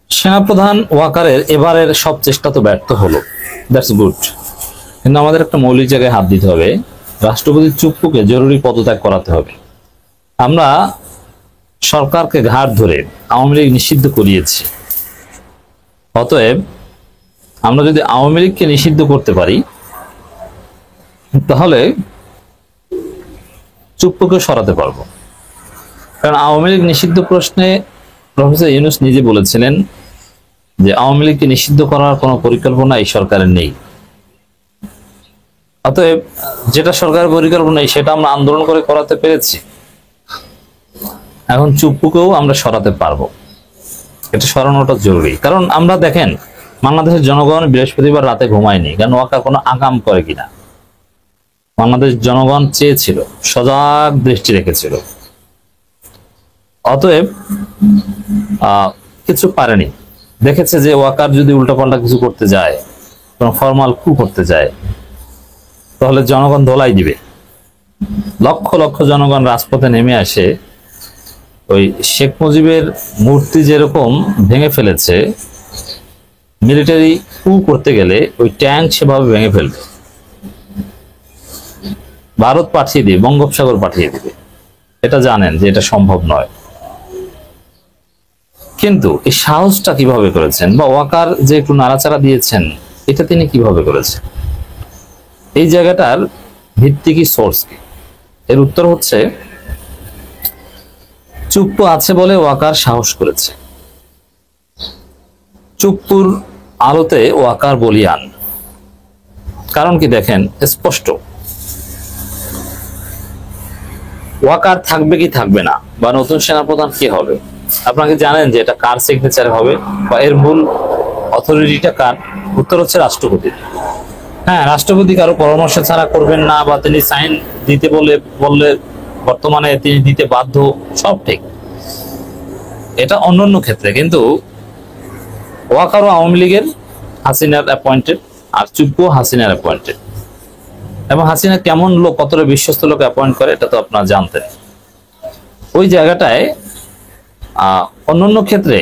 সেনাপ্রধান ওয়াকারের এবারের সব চেষ্টা তো ব্যর্থ হলো, দ্যাটস গুড, কিন্তু আমাদের একটা মৌলিক জায়গায় হাত দিতে হবে। রাষ্ট্রপতি চুপ্পুকে জরুরি পদত্যাগ করাতে হবে। আমরা সরকারকে ঘাট ধরে আওয়ামী লীগ নিষিদ্ধ করিয়েছি, অতএব আমরা যদি আওয়ামী লীগকে নিষিদ্ধ করতে পারি তাহলে চুপ্পুকে সরাতে পারবো। কারণ আওয়ামী লীগ নিষিদ্ধ প্রশ্নে প্রফেসর ইউনূস নিজে বলেছিলেন যে আওয়ামী লীগকে নিষিদ্ধ করার কোনো পরিকল্পনা এই সরকারের নেই। অতএব যেটা সরকারের পরিকল্পনা নেই সেটা আমরা আন্দোলন করে করাতে পেরেছি, এখন চুপ্পুকেও আমরা সরাতে পারবো। এটা সরানোটা জরুরি। কারণ আমরা দেখেন বাংলাদেশের জনগণ বৃহস্পতিবার রাতে ঘুমায়নি, কারণ ওয়াকার কোনো আকাম করে কিনা। বাংলাদেশ জনগণ চেয়েছিল, সজাগ দৃষ্টি রেখেছিল, অতএব কিছু পারেনি। দেখেছে যে ওয়াকার যদি উল্টাপাল্টা কিছু করতে যায়, কোনো ফরমাল কু করতে যায়, তাহলে জনগণ ধোলাই দিবে। লক্ষ লক্ষ জনগণ রাজপথে নেমে আসে। ওই শেখ মুজিবের মূর্তি যেরকম ভেঙে ফেলেছে, মিলিটারি কু করতে গেলে ওই ট্যাঙ্ক সেভাবে ভেঙে ফেলবে, ভারত পাঠিয়ে দিবে, বঙ্গোপসাগর পাঠিয়ে দিবে। এটা জানেন যে এটা সম্ভব নয়, কিন্তু এই সাহসটা কিভাবে করেছেন, বা ওয়াকার যে একটু নাড়াচাড়া দিয়েছেন এটা তিনি কিভাবে করেছেন? এই জায়গাটার ভিত্তি কি, সোর্স কি? এর উত্তর হচ্ছে চুপ্পু আছে বলে ওয়াকার সাহস করেছে। চুপ্পুর আলোতে ওয়াকার বলিয়ান। কারণ কি দেখেন স্পষ্ট, ওয়াকার থাকবে কি থাকবে না, বা নতুন সেনাপ্রধান কি হবে, আপনাকে জানেন যে এটা কার সিগনেচার হবে, বা এর মূল অথরিটিটা কার? উত্তর হচ্ছে রাষ্ট্রপতি। হ্যাঁ, রাষ্ট্রপতি কারো পরামর্শ ছাড়া করবেন না, বা তিনি সাইন দিতে বললে বর্তমানে তিনি দিতে বাধ্য, সব ঠিক, এটা অন্যান্য ক্ষেত্রে। কিন্তু ওয়াকারও আওয়ামী লীগের হাসিনার অ্যাপয়েন্টেড, আর চুপ্পু হাসিনার অ্যাপয়েন্টেড। এবং হাসিনা কেমন লোক, কতটা বিশ্বস্ত লোক অ্যাপয়েন্ট করে এটা তো আপনারা জানতেন। ওই জায়গাটায় অন্যান্য ক্ষেত্রে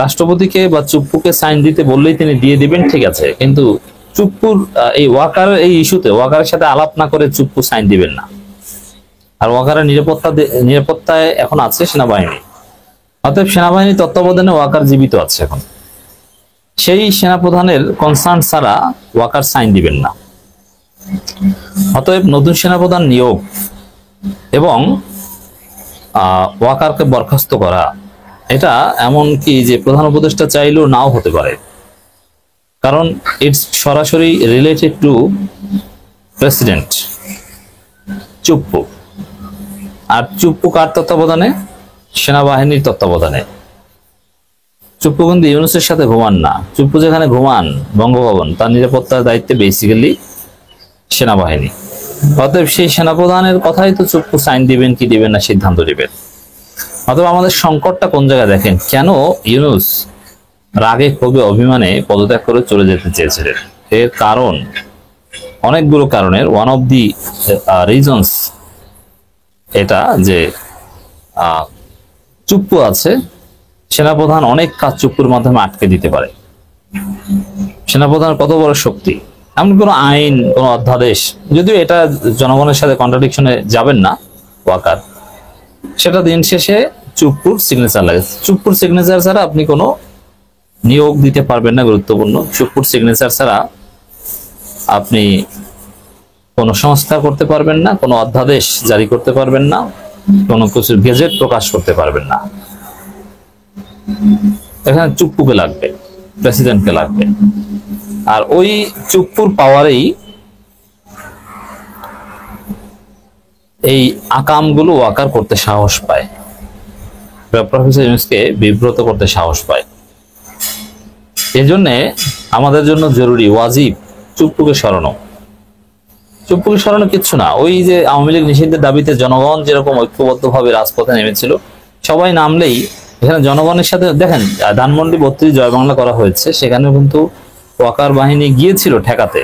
রাষ্ট্রপতিকে বা চুপ্পুকে সাইন দিতে বললেই তিনি দিয়ে দিবেন, ঠিক আছে, কিন্তু চুপ্পুর এই ওয়াকার এই ইস্যুতে ওয়াকারের সাথে আলাপ না করে চুপ্পু সাইন দিবেন না। আর ওয়াকারের নিরাপত্তায় এখন আছে সেনাবাহিনী, অতএব সেনাবাহিনী তত্ত্বাবধানে ওয়াকার জীবিত আছে এখন। সেই সেনাপ্রধানের কনসার্ন ছাড়া ওয়াকার সাইন দিবেন না। অতএব নতুন সেনাপ্রধান নিয়োগ এবং ওয়াকারকে বরখাস্ত করা, এটা এমন কি যে প্রধান উপদেষ্টা চাইলেও নাও হতে পারে, কারণ ইটস সরাসরি রিলেটেড টু প্রেসিডেন্ট চুপ্পু। আর চুপ্পু কার তত্ত্বাবধানে? সেনাবাহিনীর তত্ত্বাবধানে। চুপ্পু কিন্তু ইউনূসের সাথে ঘুমান না। চুপ্পু যেখানে ঘুমান বঙ্গভবন, তার নিরাপত্তার দায়িত্বে বেসিক্যালি সেনাবাহিনী। অতএব সেই সেনাপ্রধানের কথাই তো চুপ্পু সাইন দিবেন কি দিবেন না সিদ্ধান্ত দিবেন। অতএব আমাদের সংকটটা কোন জায়গায় দেখেন, কেন ইউনূস রাগে ক্ষোভে অভিমানে পদত্যাগ করে চলে যেতে চেয়েছিলেন? এর কারণ অনেকগুলো কারণের, ওয়ান অফ দি রিজনস এটা যে চুপ্পু আছে, সেনাপ্রধান অনেক কাজ চুপ্পুর মাধ্যমে আটকে দিতে পারে। সেনাপ্রধান কত বড় শক্তি, এমন কোন আইন, কোন অধ্যাদেশ, যদিও এটা জনগণের সাথে কন্ট্রাডিকশনে যাবেন না ওয়াকার, সেটা দিন শেষে চুপ্পুর সিগনেচার লাগে। চুপ্পুর সিগনেচার ছাড়া আপনি কোনো নিয়োগ দিতে পারবেন না, গুরুত্বপূর্ণ। চুপ্পুর সিগনেচার ছাড়া আপনি কোনো সংস্কার করতে পারবেন না, কোনো অধ্যাদেশ জারি করতে পারবেন না, কোনো কিছু গেজেট প্রকাশ করতে পারবেন না। এখানে চুপ্পুকে লাগবে, প্রেসিডেন্টকে লাগবে। আর ওই চুপ্পুর পাওয়ারেই এই আকামগুলো ওয়াকার করতে সাহস পায়, প্রফেসর ইউনূসকে বিব্রত করতে সাহস পায়। এজন্য আমাদের জন্য জরুরি, ওয়াজিব চুপ্পুকে সরানো। চুপ্পুকে সরানো কিচ্ছু না, ওই যে আওয়ামী লীগ নিষিদ্ধের দাবিতে জনগণ যেরকম ঐক্যবদ্ধভাবে রাজপথে নেমেছিল, সবাই নামলেই এখানে জনগণের সাথে দেখেন ধানমন্ডি 32 জয় বাংলা করা হয়েছে, সেখানেও কিন্তু ওয়াকার বাহিনী গিয়েছিল ঠেকাতে,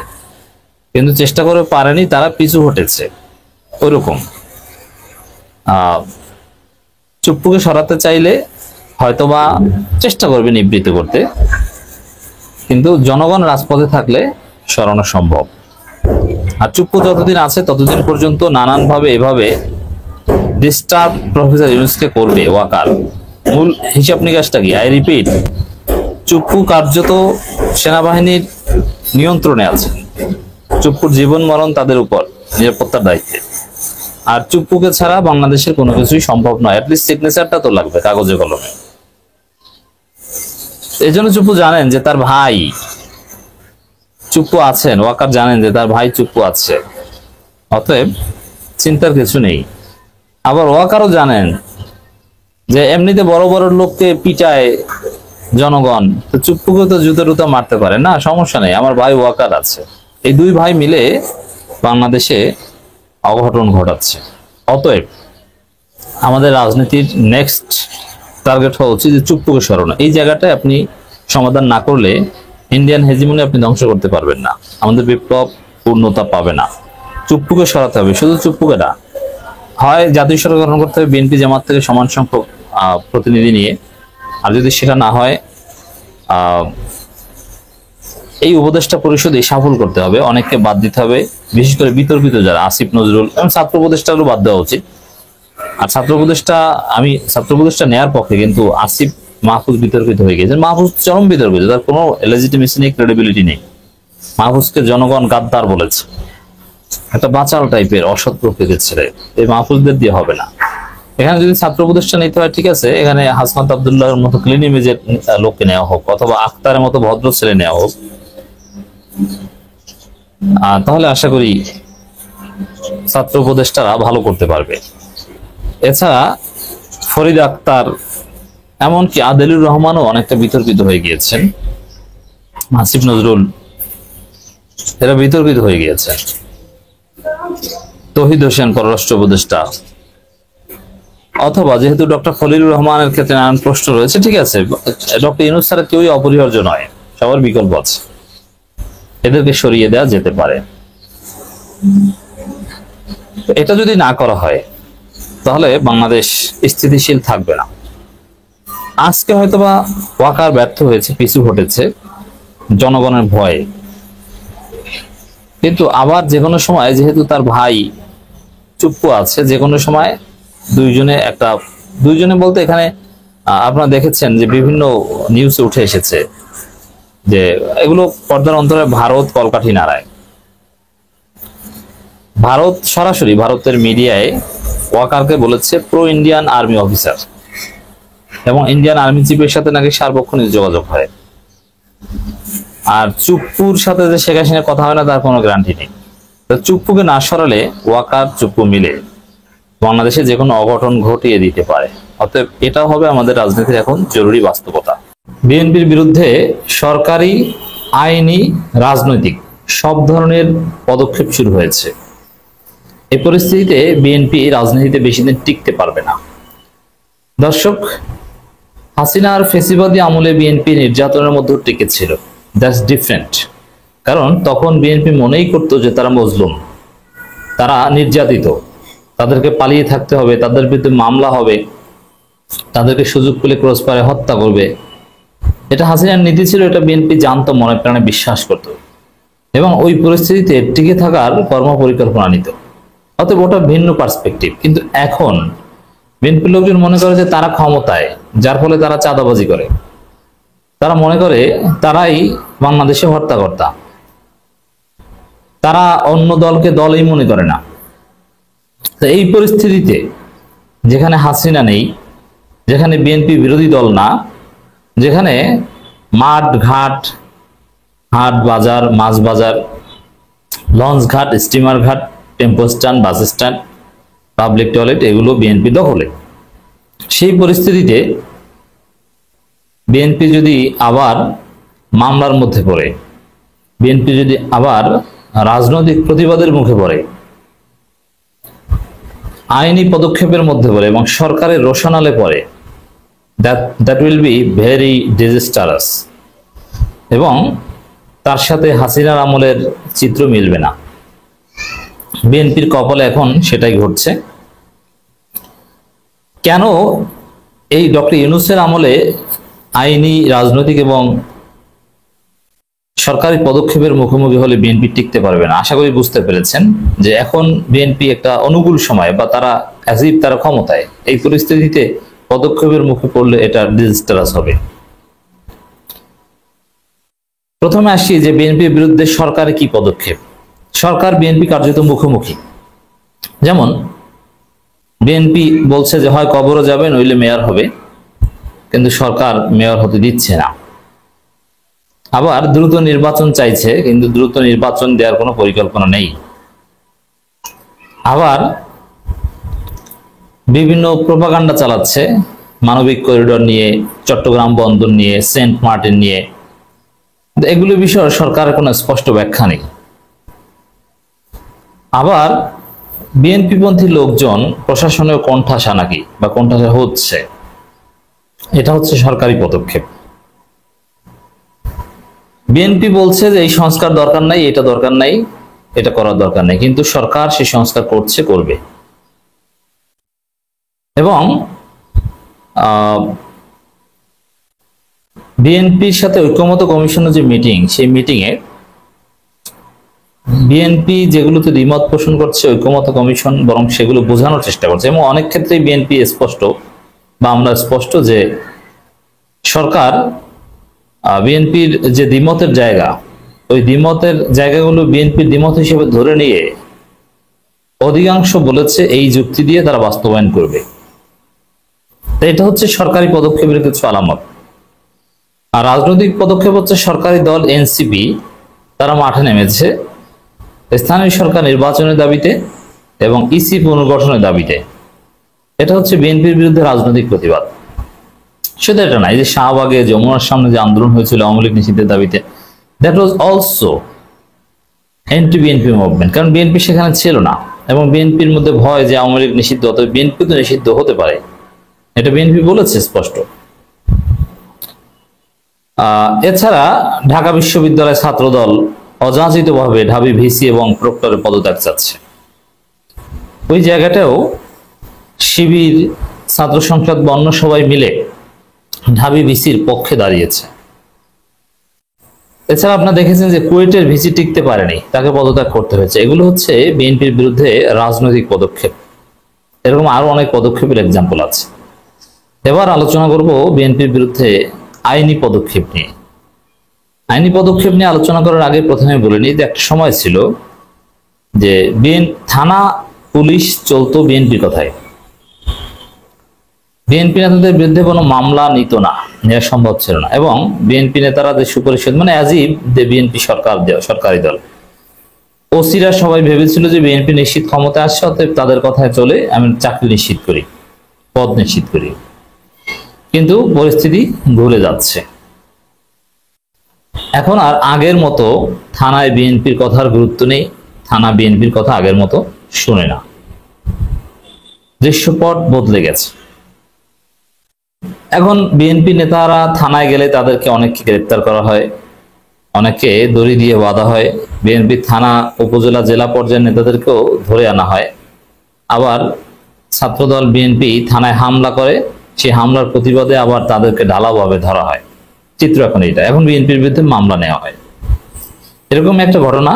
কিন্তু চেষ্টা করে পারেনি, তারা পিছু হটেছে। ওইরকম চুপ্পুকে সরাতে চাইলে হয়তোবা চেষ্টা করবে নিবৃত্ত করতে, কিন্তু জনগণ রাজপথে থাকলে সরানো সম্ভব। আর চুপ্পু যতদিন আছে ততদিন পর্যন্ত নানানভাবে এভাবে ডিস্টার্ব প্রফেসর ইউনূসকে করবে ওয়াকার। মূল হিসাব নিকাশটা কি? আই রিপিট, চুপ্পু কার্যত সেনাবাহিনীর নিয়ন্ত্রণে আছে। চুপ্পুর জীবন মরণ তাদের উপর, নিরাপত্তার দায়িত্বে। আর চুপ্পুকে ছাড়া বাংলাদেশের কোনো কিছুই সম্ভব নয়, অ্যাটলিস্ট সিগনেচারটা তো লাগবে কাগজে কলমে। এই জন্য চুপ্পু জানেন যে তার ভাই চুপ্পু আছেন, ওয়াকার জানেন যে তার ভাই চুপ্পু আছে, অতএব চিন্তার কিছু নেই। আবার ওয়াকারও জানেন যে এমনিতে বড় বড় লোককে পিটায় জনগণ, তো চুপ্পুকে তো জুতো টুতো মারতে পারে না, সমস্যা নেই, আমার ভাই ওয়াকার আছে। এই দুই ভাই মিলে বাংলাদেশে অঘটন ঘটাচ্ছে। অতএব আমাদের রাজনীতির নেক্সট টার্গেট হওয়া উচিত যে চুপ্পুকে সরানো। এই জায়গাটায় আপনি সমাধান না করলে ইন্ডিয়ান হেজিমনি আপনি ধ্বংস করতে পারবেন না, আমাদের বিপ্লব পূর্ণতা পাবে না। চুপ্পুকে সরাতে হবে, শুধু চুপ্পুকে না, হয় জাতীয় সরকার গঠন করতে হবে বিএনপি জামাত থেকে সমান সংখ্যক প্রতিনিধি নিয়ে, আর যদি সেটা না হয় এই উপদেষ্টা পরিষদে সফল করতে হবে, অনেককে বাদ দিতে হবে, বিশেষ করে বিতর্কিত যারা আসিফ নজরুল এবং ছাত্র উপদেষ্টারও বাদ দেওয়া উচিত। আর আমি ছাত্র উপদেষ্টা নেওয়ার পক্ষে, কিন্তু আসিফ মাহফুজ বিতর্কিত হয়ে গেছে। মাহফুজ চরম বিতর্কিত, তার কোনো লেজিটিমেসি নেই, ক্রেডিবিলিটি নেই। মাহফুজকে জনগণ গাদ্দার বলেছে, একটা বাচাল টাইপের অসৎ প্রকৃতির ছেলে। এই মাহফুজদের দিয়ে হবে না। এখানে যদি ছাত্র উপদেষ্টা নিতে হয় ঠিক আছে, এখানে হাসনাত আব্দুল্লাহর মতো ক্লিন ইমেজের লোককে নেওয়া হোক, অথবা আখতারের মতো ভদ্র ছেলে নেওয়া হোক, তাহলে আশা করি ছাত্র উপদেষ্টারা ভালো করতে পারবে। এছাড়া ফরিদ আক্তার, এমনকি আদেলুর রহমানও অনেকটা বিতর্কিত হয়ে গিয়েছেন, আসিফ নজরুল, এরা বিতর্কিত হয়ে গিয়েছে। তৌহিদ হোসেন পররাষ্ট্র উপদেষ্টা, অথবা যেহেতু ডক্টর খলিলুর রহমানের ক্ষেত্রে নানান প্রশ্ন রয়েছে, ঠিক আছে, ডক্টর ইউনূস ছাড়া কেউই অপরিহার্য নয়, সবার বিকল্প আছে, এদেরকে সরিয়ে দেওয়া যেতে পারে। এটা যদি না করা হয় তাহলে বাংলাদেশ স্থিতিশীল থাকবে না। আজকে হয়তোবা ওয়াকার ব্যর্থ হয়েছে, পিছু হটেছে জনগণের ভয়ে, কিন্তু আবার যে কোনো সময় যেহেতু তার ভাই চুপ্পু আছে, যে কোনো সময় দুইজনে বলতে এখানে আপনারা দেখেছেন যে বিভিন্ন নিউজে উঠে এসেছে যে এগুলো পর্দার অন্তরে ভারত কলকাঠি নাড়ায়। ভারত সরাসরি ভারতের মিডিয়ায় ওয়াকারকে বলেছে প্রো ইন্ডিয়ান আর্মি অফিসার, এবং ইন্ডিয়ান আর্মি চিফের সাথে নাকি সার্বক্ষণিক যোগাযোগ হয়। আর চুপ্পুর সাথে যে শেখ হাসিনার কথা হয় না তার কোনো গ্যারান্টি নেই। তো চুপ্পুকে না সরালে ওয়াকার চুপ্পু মিলে বাংলাদেশে যে কোনো অঘটন ঘটিয়ে দিতে পারে। অতএব এটা হবে আমাদের রাজনীতির এখন জরুরি বাস্তবতা। বিএনপির বিরুদ্ধে সরকারি, আইনি, রাজনৈতিক সব ধরনের পদক্ষেপ শুরু হয়েছে। এই পরিস্থিতিতে বিএনপি রাজনীতিতে বেশি দিন টিকতে পারবে না। দর্শক, হাসিনার ফেসিবাদী আমলে বিএনপি নির্যাতনের মধ্যে টিকেছিল, দ্যাটস ডিফারেন্ট। কারণ তখন বিএনপি মনেই করতো যে তারা মজলুম, তারা নির্যাতিত, তাদেরকে পালিয়ে থাকতে হবে, তাদের বিরুদ্ধে মামলা হবে, তাদেরকে সুযোগ পেলে ক্রসফায়ারে হত্যা করবে। এটা হাসিনার নীতি ছিল, এটা বিএনপি জানতো, মনে প্রাণে বিশ্বাস করত, এবং ওই পরিস্থিতিতে টিকে থাকার কর্মপরিকল্পনা নিত। অতএব ওটা ভিন্ন পার্সপেক্টিভ। কিন্তু এখন বিএনপির লোকজন মনে করে যে তারা ক্ষমতায়, যার ফলে তারা চাঁদাবাজি করে, তারা মনে করে তারাই বাংলাদেশে হত্যাকর্তা, তারা অন্য দলকে দলই মনে করে না। তো এই পরিস্থিতিতে যেখানে হাসিনা নেই, যেখানে বিএনপি বিরোধী দল না, যেখানে মাঠ ঘাট, হাট বাজার, মাছ বাজার, লঞ্চ ঘাট, স্টিমার ঘাট, tempo stand, bus stand, public toilet এগুলো বিএনপি দখলে, সেই পরিস্থিতিতে বিএনপি যদি আবার মামলার মধ্যে পড়ে, বিএনপি যদি আবার রাজনৈতিক প্রতিবাদের মুখে পড়ে, আইনি পদক্ষেপের মধ্যে পড়ে এবং সরকারের রোশনালে পড়ে, that will be very disastrous, এবং তার সাথে হাসিনার আমলের চিত্র মিলবে না। বিএনপির কপালে এখন সেটাই ঘটছে। কেন এই ডক্টর ইউনূসের আমলে আইনি, রাজনৈতিক এবং সরকারি পদক্ষেপের মুখোমুখি হলে বিএনপি টিকতে পারবে না। আশা করি বুঝতে পেরেছেন যে এখন বিএনপি একটা অনুকূল সময়, বা তারা অ্যাজিভ তারা ক্ষমতায়, এই পরিস্থিতিতে পদক্ষেপের মুখে পড়লে এটা ডিজাস্টারাস হবে। প্রথমে আসি যে বিএনপির বিরুদ্ধে সরকারের কি পদক্ষেপ। সরকার বিএনপি কার্যত মুখোমুখি। যেমন বিএনপি বলছে যে হয় কবরও যাবে নইলে মেয়র হবে, কিন্তু সরকার মেয়র হতে দিচ্ছে না। আবার দ্রুত নির্বাচন চাইছে, কিন্তু দ্রুত নির্বাচন দেওয়ার কোনো পরিকল্পনা নেই। আবার বিভিন্ন প্রোপাগান্ডা চালাচ্ছে মানবিক করিডোর নিয়ে, চট্টগ্রাম বন্দর নিয়ে, সেন্ট মার্টিন নিয়ে। এগুলো বিষয়ে সরকারের কোনো স্পষ্ট ব্যাখ্যা নেই। আবার বিএনপি পন্থী লোকজন প্রশাসনের কোণঠাসা নাকি, বা কোণঠাসা হচ্ছে, এটা হচ্ছে সরকারি পদক্ষেপ। বিএনপি বলছে যে এই সংস্কার দরকার নাই, এটা দরকার নাই, এটা করার দরকার নেই, কিন্তু সরকার সেই সংস্কার করছে, করবে। এবং বিএনপির সাথে ঐক্যমত কমিশনের যে মিটিং, সেই মিটিংয়ে বিএনপি যেগুলোতে দ্বিমত পোষণ করছে ঐক্যমত কমিশন বরং সেগুলো বোঝানোর চেষ্টা করছে। এবং অনেক ক্ষেত্রেই বিএনপি স্পষ্ট, বা আমরা স্পষ্ট যে সরকার বিএনপির যে দ্বিমতের জায়গা, ওই দ্বিমতের জায়গাগুলো বিএনপির দ্বিমত হিসেবে ধরে নিয়ে অধিকাংশ বলেছে এই যুক্তি দিয়ে তারা বাস্তবায়ন করবে। তো এটা হচ্ছে সরকারি পদক্ষেপের কিছু আলামত। আর রাজনৈতিক পদক্ষেপ হচ্ছে সরকারি দল এনসিপি তারা মাঠে নেমেছে স্থানীয় সরকার নির্বাচনের দাবিতে এবং ইসি পুনর্গঠনের দাবিতে। এটা হচ্ছে বিএনপির বিরুদ্ধে রাজনৈতিক প্রতিবাদ। শুধু এটা না, এই যে শাহবাগে যমুনার সামনে যে আন্দোলন হয়েছিল আওয়ামী লীগ নিষিদ্ধের দাবিতে, that was also anti BNP movement, কারণ বিএনপি সেখানে ছিল না এবং বিএনপির মধ্যে ভয় যে আওয়ামী লীগ নিষিদ্ধ, অথবা বিএনপি তো নিষিদ্ধ হতে পারে, এটা বিএনপি বলেছে স্পষ্ট। এছাড়া ঢাকা বিশ্ববিদ্যালয় ছাত্রদল অযাচিতভাবে ঢাবি ভিসি এবং প্রক্টরের পদত্যাগ চাচ্ছে। ওই জায়গাটাও শিবির, ছাত্র সংসদ বা অন্য সবাই মিলে ঢাবি ভিসির পক্ষে দাঁড়িয়েছে। এছাড়া আপনারা দেখেছেন যে কুয়েটের ভিসি টিকতে পারেনি, তাকে পদত্যাগ করতে হয়েছে। এগুলো হচ্ছে বিএনপির বিরুদ্ধে রাজনৈতিক পদক্ষেপ। এরকম আরো অনেক পদক্ষেপের এক্সাম্পল আছে। এবার আলোচনা করব বিএনপির বিরুদ্ধে আইনি পদক্ষেপ নিয়ে। আইনি পদক্ষেপ নিয়ে আলোচনা করার আগে প্রথমে বলে নিই যে একটা সময় ছিল যে থানা পুলিশ চলতো বিএনপির কথায়। বিএনপি নেতাদের বিরুদ্ধে কোনো মামলা নিত না, নেওয়া সম্ভব ছিল না। এবং বিএনপি নেতারা যে সুপরিষদ, মানে অ্যাজিব যে বিএনপি সরকারি দল, ওসিরা সবাই ভেবেছিল যে বিএনপি নিশ্চিত ক্ষমতা আসছে, অতএব তাদের কথায় চলে আমি চাকরি নিশ্চিত করি, পদ নিশ্চিত করি। কিন্তু পরিস্থিতি ঘুরে যাচ্ছে। এখন আর আগের মতো থানায় বিএনপির কথার গুরুত্ব নেই, থানা বিএনপির কথা আগের মতো শুনে না। দৃশ্যপট বদলে গেছে। এখন বিএনপি নেতারা থানায় গেলে তাদেরকে অনেককে গ্রেপ্তার করা হয়, অনেকে দড়ি দিয়ে বাঁধা হয়। বিএনপি থানা, উপজেলা, জেলা পর্যায়ের নেতাদেরকেও ধরে আনা হয়। আবার ছাত্রদল বিএনপি থানায় হামলা করে, সেই হামলার প্রতিবাদে আবার তাদেরকে ঢালাওভাবে ধরা হয়। চিত্র এখন এটা। এখন বিএনপির বিরুদ্ধে মামলা নেওয়া হয়। এরকম একটা ঘটনা,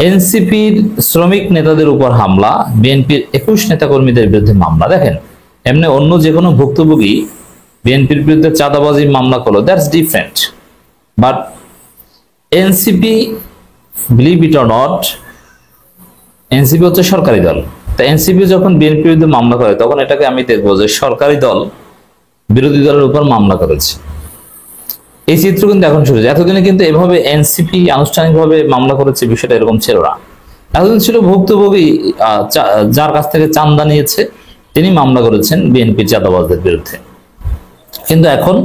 এনসিপির শ্রমিক নেতাদের উপর হামলা, বিএনপির 21 নেতাকর্মীদের বিরুদ্ধে মামলা। দেখেন, এমনি অন্য যে কোনো ভুক্তভোগী বিএনপির বিরুদ্ধে চাঁদাবাজি মামলা করলো, that's different. But NCP, believe it or not, NCP হচ্ছে সরকারি দল। তা এনসিপি যখন বিএনপির বিরুদ্ধে মামলা করে, তখন এটাকে আমি দেখবো যে সরকারি দল বিরোধী দলের উপর মামলা করেছে। এই চিত্র কিন্তু এখন শুরু হয়েছে। এতদিনে কিন্তু এভাবে এনসিপি আনুষ্ঠানিকভাবে মামলা করেছে, বিষয়টা এরকম ছিল না। এতদিন ছিল ভুক্তভোগী যার কাছ থেকে চাঁদা নিয়েছে তিনি মামলা করেছেন বিএনপি চাঁদাবাজদের বিরুদ্ধে। কিন্তু এখন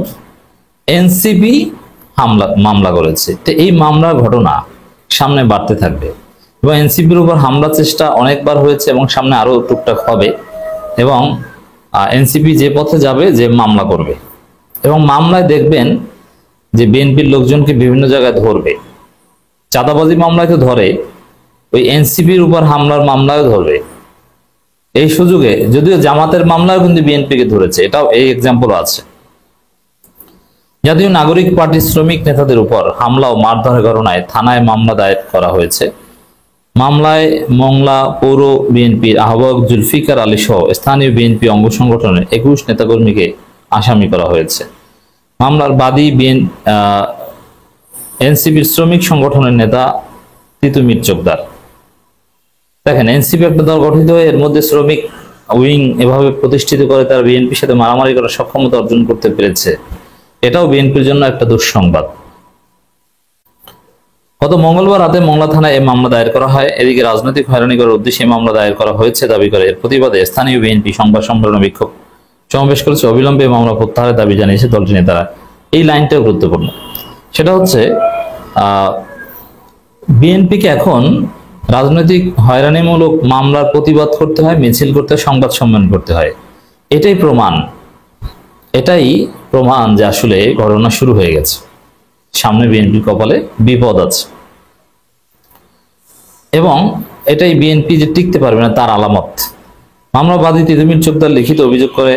এনসিপি মামলা করেছে। তো এই মামলার ঘটনা সামনে বাড়তে থাকবে এবং এনসিপির উপর হামলা চেষ্টা অনেকবার হয়েছে এবং সামনে আরো টুকটাক হবে। এবং এনসিপি যে পথে যাবে, যে মামলা করবে, এবং মামলায় দেখবেন যে বিএনপির লোকজনকে বিভিন্ন জায়গায় ধরবে। চাঁদাবাজি মামলায় তো ধরে, ওই এনসিপির উপর হামলার মামলায় ধরবে। এই সুযোগে যদিও জামাতের মামলাও কিন্তু বিএনপিকে ধরেছে, এটাও এই এক্সাম্পল আছে। জাতীয় নাগরিক পার্টির শ্রমিক নেতাদের উপর হামলা ও মারধরের ঘটনায় থানায় মামলা দায়ের করা হয়েছে। মামলায় মংলা পৌর বিএনপির আহ্বায়ক জুলফিকার আলী সহ স্থানীয় বিএনপি অঙ্গ সংগঠনের 21 নেতাকর্মীকে আসামি করা হয়েছে। মামলার বাদী এনসিপির শ্রমিক সংগঠনের নেতা তিতুমির চোকদার। দেখেন, এনসিপি একটা দল গঠিত হয়ে এর মধ্যে শ্রমিক উইং এভাবে প্রতিষ্ঠিত করে তার বিএনপির সাথে মারামারি করার সক্ষমতা অর্জন করতে পেরেছে, এটাও বিএনপির জন্য একটা দুঃসংবাদ। গত মঙ্গলবার রাতে মংলা থানায় এই মামলা দায়ের করা হয়। এদিকে রাজনৈতিক হয়রানি করার উদ্দেশ্যে মামলা দায়ের করা হয়েছে দাবি করে এর প্রতিবাদে স্থানীয় বিএনপি সংবাদ সম্মেলনে বিক্ষোভ সমাবেশ করেছে। অবিলম্বে মামলা প্রত্যাহারের দাবি জানিয়েছে দলটির নেতারা। এই লাইনটাও গুরুত্বপূর্ণ, সেটা হচ্ছে বিএনপিকে এখন রাজনৈতিক হয়রানিমূলক মামলার প্রতিবাদ করতে হয়, মিছিল করতে হয়, সংবাদ সম্মেলন করতে হয়। এটাই প্রমাণ যে আসলে ঘটনা শুরু হয়ে গেছে, সামনে বিএনপির কপালে বিপদ আছে, এবং এটাই বিএনপি যে টিকতে পারবে না তার আলামত। মামলাবাদী তিতুমির চোকদার লিখিত অভিযোগ করে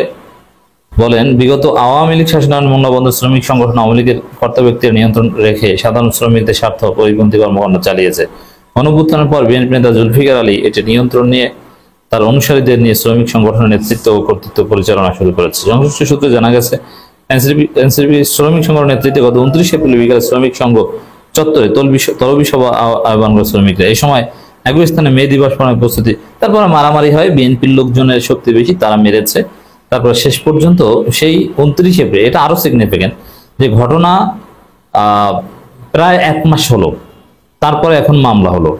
বলেন, বিগত আওয়ামী লীগ শাসনামলে মংলা বন্দর শ্রমিক সংগঠন আওয়ামী লীগের কর্তা ব্যক্তির নিয়ন্ত্রণ রেখে সাধারণ শ্রমিকদের স্বার্থ পরিপন্থী কর্মকাণ্ড চালিয়েছে। গণঅভ্যুত্থানের পর বিএনপি নেতা জুলফিকার আলী এটি নিয়ন্ত্রণ নিয়ে তার অনুসারীদের নিয়ে শ্রমিক সংগঠনের নেতৃত্ব ও কর্তৃত্ব পরিচালনা শুরু করেছে। সংশ্লিষ্ট সূত্রে জানা গেছে, এনসিপি শ্রমিক সংগঠনের নেতৃত্বে গত 29 এপ্রিল বিকালে শ্রমিক সংঘ চত্বরে তলবি সভা আহ্বান করে শ্রমিকরা। এই সময় একই স্থানে মে দিবস পালনের প্রস্তুতি, তারপরে মারামারি হয়, বিএনপির লোকজনের শক্তি বেশি, তারা মেরেছে। তারপর শেষ পর্যন্ত সেই 29 এপ্রিল, এটা আরো সিগনিফিকেন্ট যে ঘটনা প্রায় 1 মাস হলো, তারপরে এখন মামলা হলো।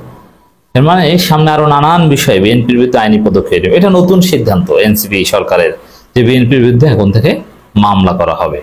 এর মানে সামনে আরো নানান বিষয়ে বিএনপির বিরুদ্ধে আইনি পদক্ষেপ নেবে। এটা নতুন সিদ্ধান্ত এনসিপি সরকারের যে বিএনপির বিরুদ্ধে এখন থেকে মামলা করা হবে।